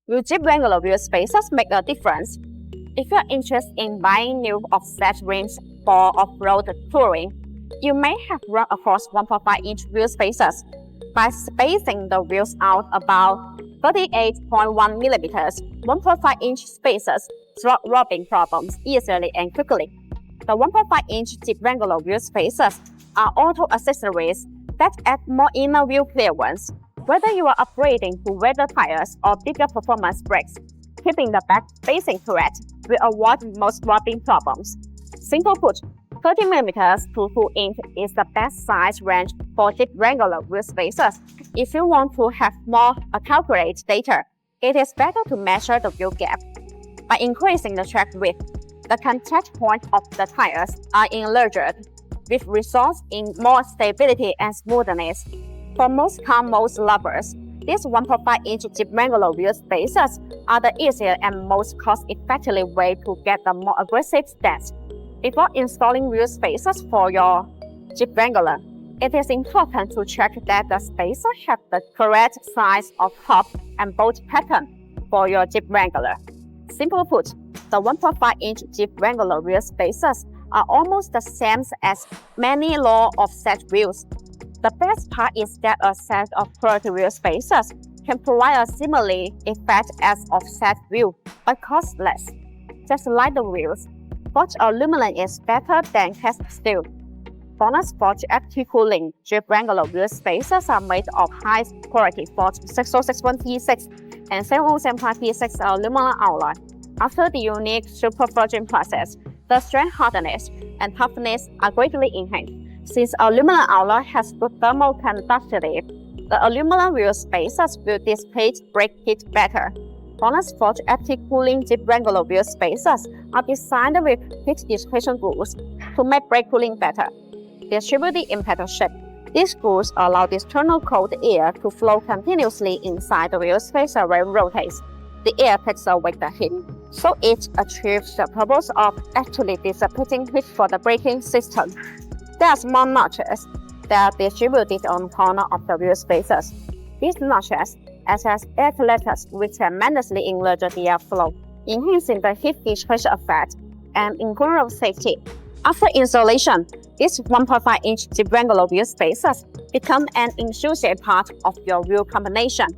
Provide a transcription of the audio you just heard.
Will Jeep Wrangler wheel spacers make a difference? If you're interested in buying new offset rims for off-road touring, you may have run across 1.5-inch wheel spacers. By spacing the wheels out about 38.1 millimeters, 1.5-inch spacers solve rubbing problems easily and quickly. The 1.5-inch Jeep Wrangler wheel spacers are auto accessories that add more inner wheel clearance. Whether you are upgrading to wider tires or bigger performance brakes, keeping the back spacing correct will avoid most rubbing problems. Simply put, 30mm to 2-inch is the best size range for Jeep Wrangler wheel spacers. If you want to have more accurate data, it is better to measure the wheel gap. By increasing the track width, the contact points of the tires are enlarged, which results in more stability and smoothness. For most car mode lovers, these 1.5-inch Jeep Wrangler wheel spacers are the easiest and most cost-effective way to get the more aggressive stance. Before installing wheel spacers for your Jeep Wrangler, it is important to check that the spacer has the correct size of hub and bolt pattern for your Jeep Wrangler. Simply put, the 1.5-inch Jeep Wrangler wheel spacers are almost the same as many low offset wheels. The best part is that a set of quality wheel spacers can provide a similar effect as offset wheel, but cost less. Just like the wheels, forged aluminum is better than cast steel. BONOSS forged active cooling Jeep Wrangler wheel spacers are made of high-quality forged 6061T6 and 7075T6 aluminum alloy. After the unique super forging process, the strength, hardness, and toughness are greatly enhanced. Since aluminum alloy has good thermal conductivity, the aluminum wheel spacers will dissipate brake heat better. BONOSS forged active cooling Jeep Wrangler wheel spacers are designed with heat dissipation grooves to make brake cooling better. Distributed in petal shape, these grooves allow the external cold air to flow continuously inside the wheel spacer when it rotates. The air takes away the heat, so it achieves the purpose of actually dissipating heat for the braking system. There are small notches that are distributed on the corner of the wheel spacers. These notches act as air collectors which tremendously enlarge the airflow, enhancing the heat dissipation effect and increasing safety. After installation, these 1.5-inch Jeep Wrangler wheel spacers become an intrusive part of your wheel combination.